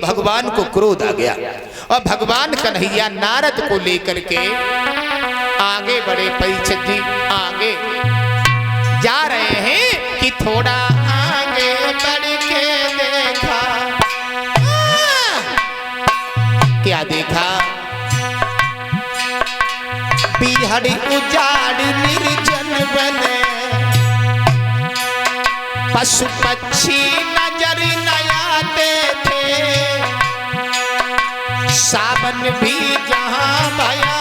भगवान को क्रोध आ गया और भगवान कन्हैया नारद को लेकर के आगे बढ़े। परीक्षित जी आगे जा रहे हैं कि थोड़ा आगे बढ़ के देखा, क्या देखा? बिहड़ उजाड़ निर्जन बने, पशु पक्षी नजर न आते थे, सावन भी जहां भयानक।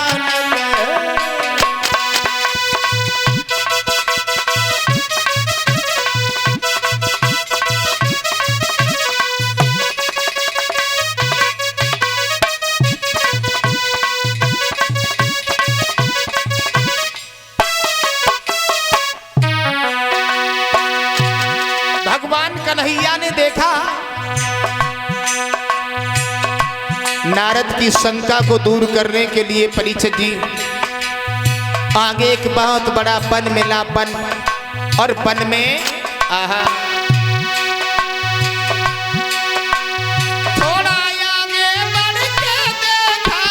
कन्हैया ने देखा, नारद की शंका को दूर करने के लिए परीक्षित जी आगे एक बहुत बड़ा वन मिला। वन और वन में आहा थोड़ा आगे बढ़ के देखा,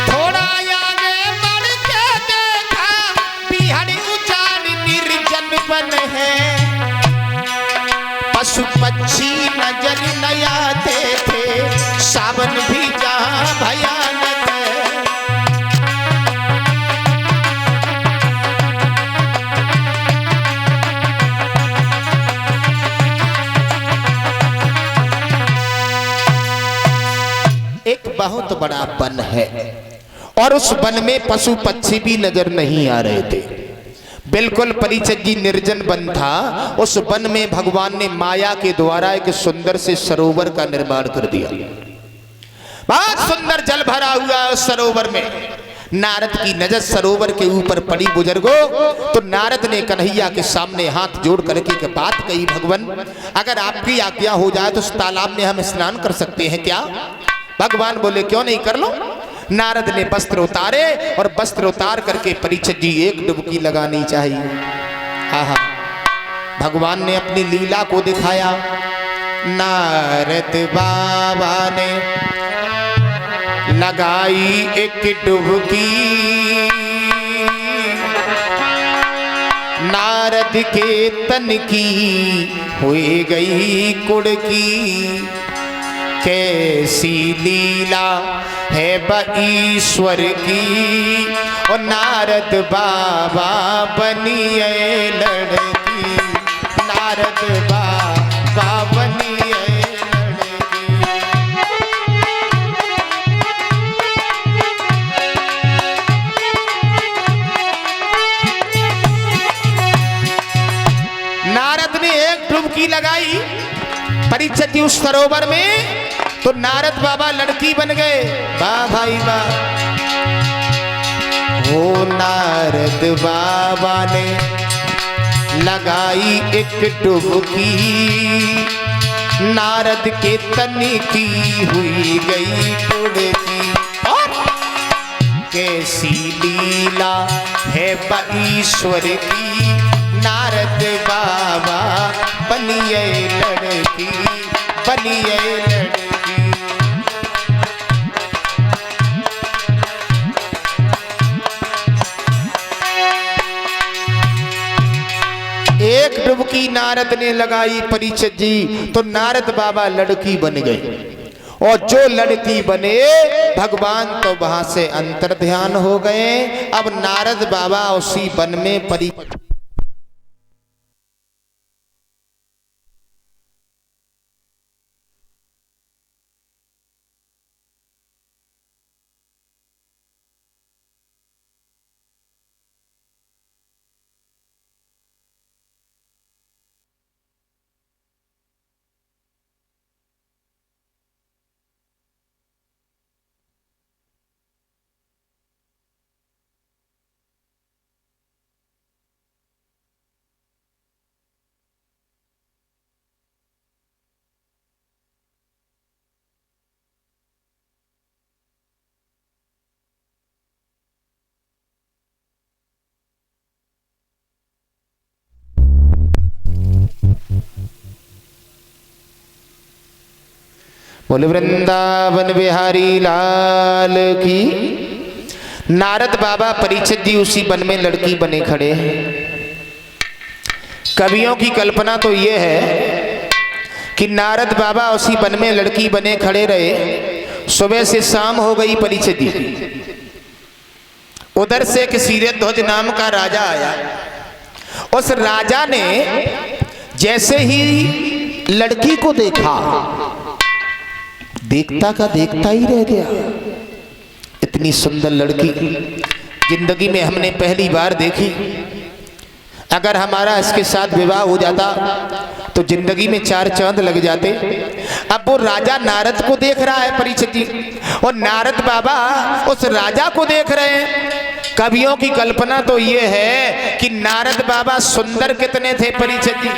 थोड़ा आगे बढ़ के देखा, बिहड़ उजाड़ निर्जन वन है, पशु पक्षी नजर न आते थे, सावन भी जहां भयानक है। एक बहुत बड़ा वन है और उस वन में पशु पक्षी भी नजर नहीं आ रहे थे। बिल्कुल परीक्षित जी निर्जन वन था। उस वन में भगवान ने माया के द्वारा एक सुंदर से सरोवर का निर्माण कर दिया। बहुत सुंदर जल भरा हुआ उस सरोवर में। नारद की नजर सरोवर के ऊपर पड़ी बुजुर्गों, तो नारद ने कन्हैया के सामने हाथ जोड़ करके एक बात कही, भगवान अगर आपकी आज्ञा हो जाए तो उस तालाब में हम स्नान कर सकते हैं क्या? भगवान बोले क्यों नहीं, कर लो। नारद ने वस्त्र उतारे और वस्त्र उतार करके परीक्षित जी एक डुबकी लगानी चाहिए। आहा, भगवान ने अपनी लीला को दिखाया। नारद बाबा ने लगाई एक डुबकी, नारद के तन की हुई गई कुड़की, कैसी लीला है ईश्वर की, और नारद बाबा बनिए लड़की, नारद बाबा बनिए लड़की। नारद ने एक डुबकी लगाई परीक्षित उस सरोवर में, तो नारद बाबा लड़की बन गए। वाह भाई वाह। वो नारद बाबा ने लगाई एक डुबकी, नारद के तन की हुई गई कुड़की, और कैसी लीला है ईश्वर की, नारद बाबा बनिए लड़की, बनिए लड़की। एक डुबकी नारद ने लगाई परीक्षित जी, तो नारद बाबा लड़की बन गए, और जो लड़की बने भगवान तो वहां से अंतर ध्यान हो गए। अब नारद बाबा उसी वन में परी बोले वृंदावन बिहारी लाल की। नारद बाबा परीक्षित जी उसी वन में लड़की बने खड़े हैं। कवियों की कल्पना तो ये है कि नारद बाबा उसी वन में लड़की बने खड़े रहे। सुबह से शाम हो गई परीक्षित जी। उधर से एक शीरध्वज नाम का राजा आया। उस राजा ने जैसे ही लड़की को देखा, देखता का देखता ही रह गया। इतनी सुंदर लड़की जिंदगी में हमने पहली बार देखी। अगर हमारा इसके साथ विवाह हो जाता तो जिंदगी में 4 चांद लग जाते। अब वो राजा नारद को देख रहा है परीक्षित जी, और नारद बाबा उस राजा को देख रहे हैं। कवियों की कल्पना तो ये है कि नारद बाबा सुंदर कितने थे परीक्षित जी।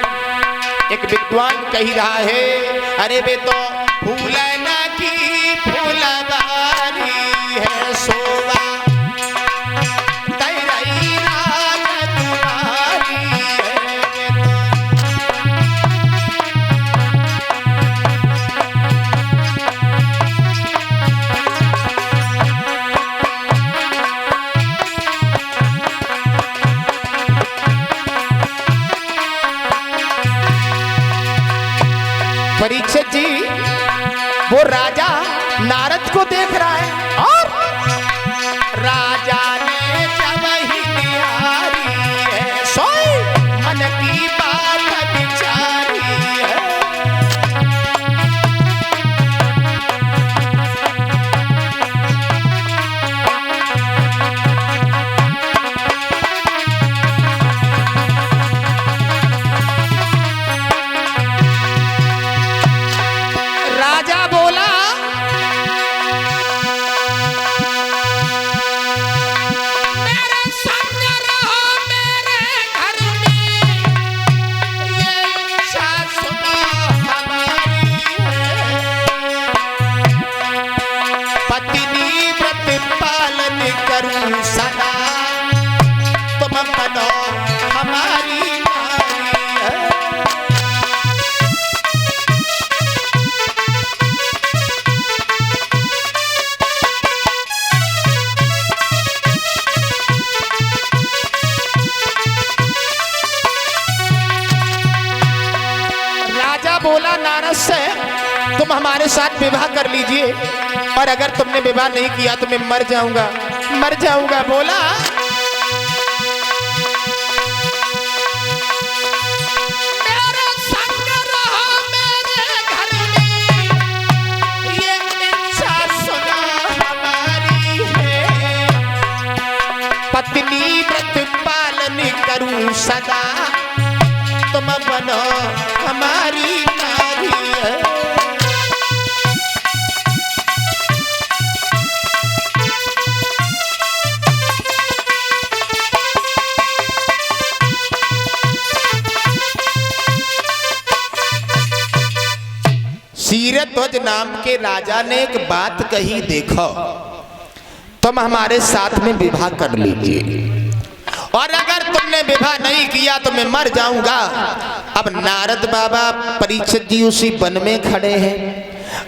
एक विद्वान कही रहा है, अरे बे तो फूलना की फूलवारी है शोभा तेरी रात तुम्हारी परीक्षित जी। वो राजा नारद को देख रहा है और राजा ने जब ही निहारी है सोई मन की बात विचारी है। राजा बोला, करूं सदा तुम बनो हमारी नारी है। राजा बोला नारद से, तुम हमारे साथ विवाह कर लीजिए, और अगर तुमने विवाह नहीं किया तो मैं मर जाऊंगा, मर जाऊंगा। बोला मेरा संग रहो मेरे घर में, ये इच्छा सुना हमारी है। पत्नी व्रत पालन करूं सदा तुम बनो हमारी नारी है। शीरध्वज नाम के राजा ने एक बात कही, देखो तुम हमारे साथ में विवाह कर लीजिए, और अगर तुमने विवाह नहीं किया तो मैं मर जाऊंगा। अब नारद बाबा परीक्षित जी उसी वन में खड़े हैं।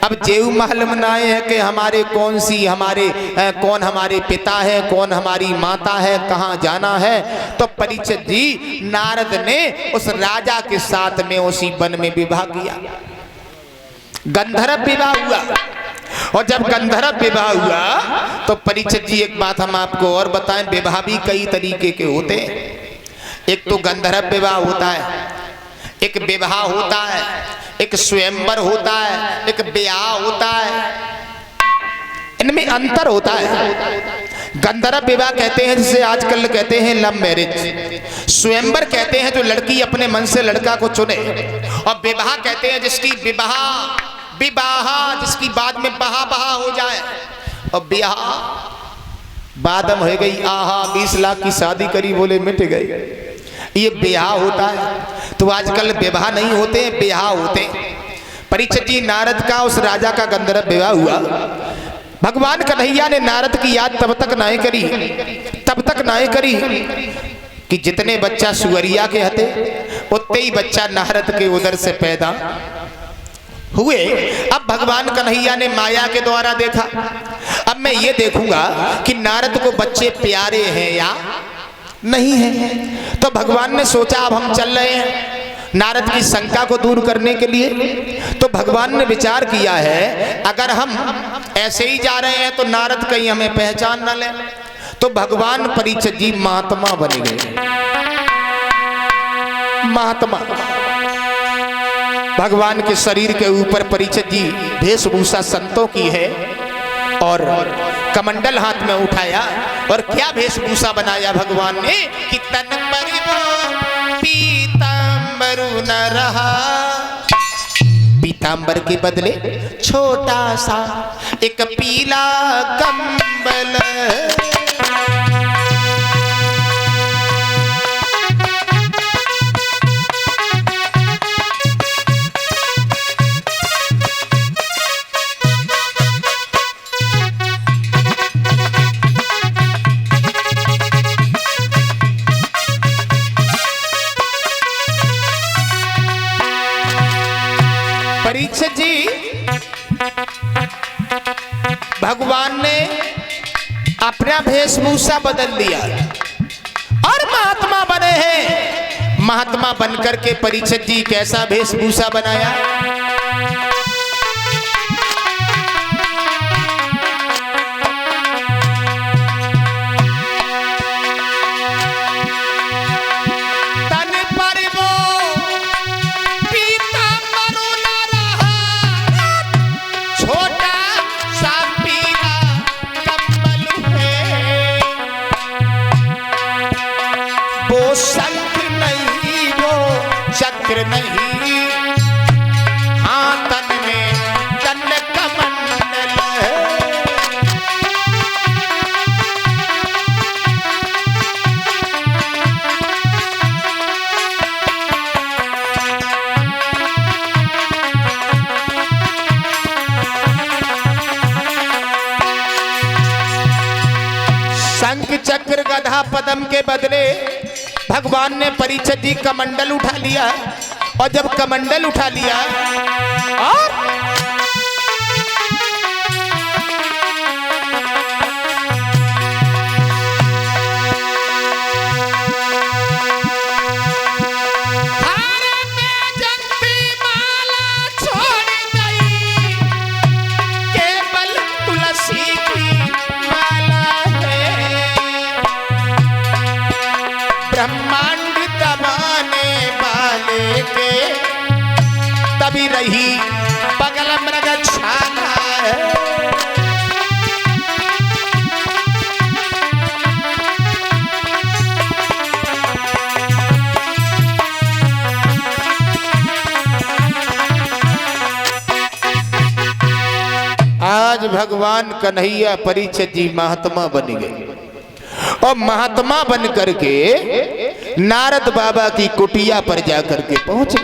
अब जेऊ मालूम नाए है कि हमारे कौन हमारे पिता है, कौन हमारी माता है, कहाँ जाना है। तो परीक्षित जी नारद ने उस राजा के साथ में उसी वन में विवाह किया। गंधर्व विवाह हुआ, और जब गंधर्व विवाह हुआ तो परीक्षित जी एक बात हम आपको और बताएं, विवाह भी कई तरीके के होते हैं। एक तो गंधर्व विवाह होता है, एक विवाह होता है, एक स्वयंवर होता है, एक ब्याह होता है। इनमें अंतर होता है। गंधर्व विवाह कहते हैं जिसे आजकल कहते हैं लव मैरिज। स्वयंवर कहते हैं जो लड़की अपने मन से लड़का को चुने, और विवाह कहते हैं जिसकी विवाह जिसकी बाद में बहा हो जाए। और ब्याह बादम हो गई, आहा 20 लाख की शादी करी बोले मिट गई, ये ब्याह होता है। तो आजकल विवाह नहीं होते, ब्याह होते। परीक्षित जी नारद का उस राजा का गंधर्व विवाह हुआ। भगवान कन्हैया ने नारद की याद तब तक नाय करी कि जितने बच्चा सुअरिया के हते उतने ही बच्चा नारद के उदर से पैदा। हुए। अब भगवान कन्हैया ने माया के द्वारा देखा, अब मैं ये देखूंगा कि नारद को बच्चे प्यारे हैं या नहीं है। तो भगवान ने सोचा अब हम चल रहे हैं नारद की शंका को दूर करने के लिए। तो भगवान ने विचार किया है अगर हम ऐसे ही जा रहे हैं तो नारद कहीं हमें पहचान न ले। तो भगवान परीक्षित जी महात्मा बन गए। महात्मा भगवान के शरीर के ऊपर परीक्षित जी वेशभूषा संतों की है और कमंडल हाथ में उठाया और क्या वेशभूषा बनाया भगवान ने कि तन पर वो पीतांबर न रहा, पीतांबर के बदले छोटा सा एक पीला कंबल। परीक्षित जी भगवान ने अपना वेशभूषा बदल दिया और महात्मा बने हैं। महात्मा बनकर के परीक्षित जी कैसा वेशभूषा बनाया? शंख नहीं वो चक्र नहीं, हाँ तन में दंड कमंडल है। शंख चक्र गदा पद्म के बदले भगवान ने परीक्षित जी कमंडल उठा लिया और जब कमंडल उठा लिया और ब्रह्मांड दबाने वाले के तभी रही बगल मृगशाला है। आज भगवान कन्हैया परीक्षित जी महात्मा बन गए और महात्मा बन करके नारद बाबा की कुटिया पर जाकर के पहुंचे।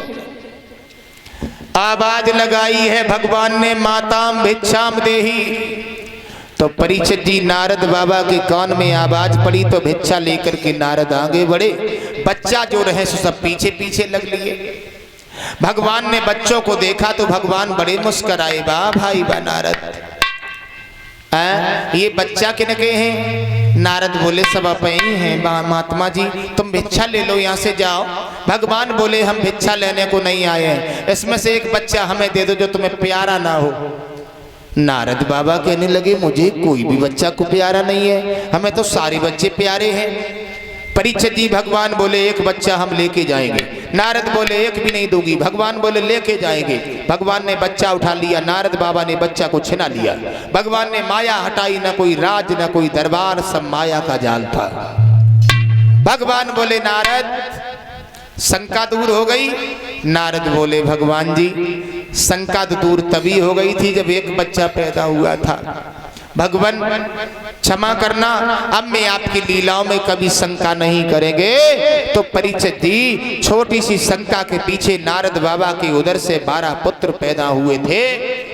आवाज लगाई है भगवान ने माताम भिक्षाम देही। तो परीक्षित जी नारद बाबा के कान में आवाज पड़ी तो भिक्षा लेकर के नारद आगे बढ़े। बच्चा जो रहे सो सब पीछे पीछे लग लिए। भगवान ने बच्चों को देखा तो भगवान बड़े मुस्कुराए। वाह भाई वाह नारद, ये बच्चा किनके हैं? नारद बोले सब आप ही हैं महात्मा जी, तुम भिक्षा ले लो, यहाँ से जाओ। भगवान बोले हम भिक्षा लेने को नहीं आए हैं, इसमें से एक बच्चा हमें दे दो जो तुम्हें प्यारा ना हो। नारद बाबा कहने लगे मुझे कोई भी बच्चा को प्यारा नहीं है, हमें तो सारे बच्चे प्यारे हैं। परीक्षित जी भगवान बोले एक बच्चा हम लेके जाएंगे। नारद बोले एक भी नहीं दूंगी। भगवान बोले लेके जाएंगे। भगवान ने बच्चा उठा लिया, नारद बाबा ने बच्चा को छिना लिया। भगवान ने माया हटाई, न कोई राज न कोई दरबार, सब माया का जाल था। भगवान बोले नारद शंका दूर हो गई। नारद बोले भगवान जी शंका दूर तभी हो गई थी जब एक बच्चा पैदा हुआ था। भगवान क्षमा करना, अब मैं आपकी लीलाओं में कभी शंका नहीं करेंगे। तो परीक्षित जी छोटी सी शंका के पीछे नारद बाबा के उदर से 12 पुत्र पैदा हुए थे।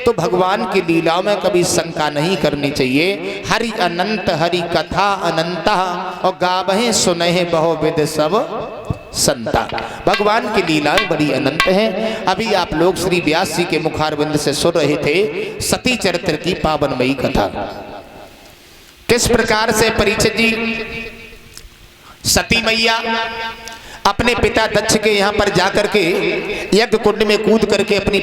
तो भगवान की लीलाओं में कभी शंका नहीं करनी चाहिए। हरि अनंत हरि कथा अनंता और गावहे सुनहे बहुविध सब संता। भगवान की लीलाएं बड़ी अनंत हैं। अभी आप लोग श्री व्यास जी के मुखारविंद से सुन रहे थे सती चरित्र की पावनमयी कथा। किस प्रकार से परीक्षित जी सती मैया अपने पिता दक्ष के यहाँ पर जाकर के यज्ञ कुंड में कूद करके अपनी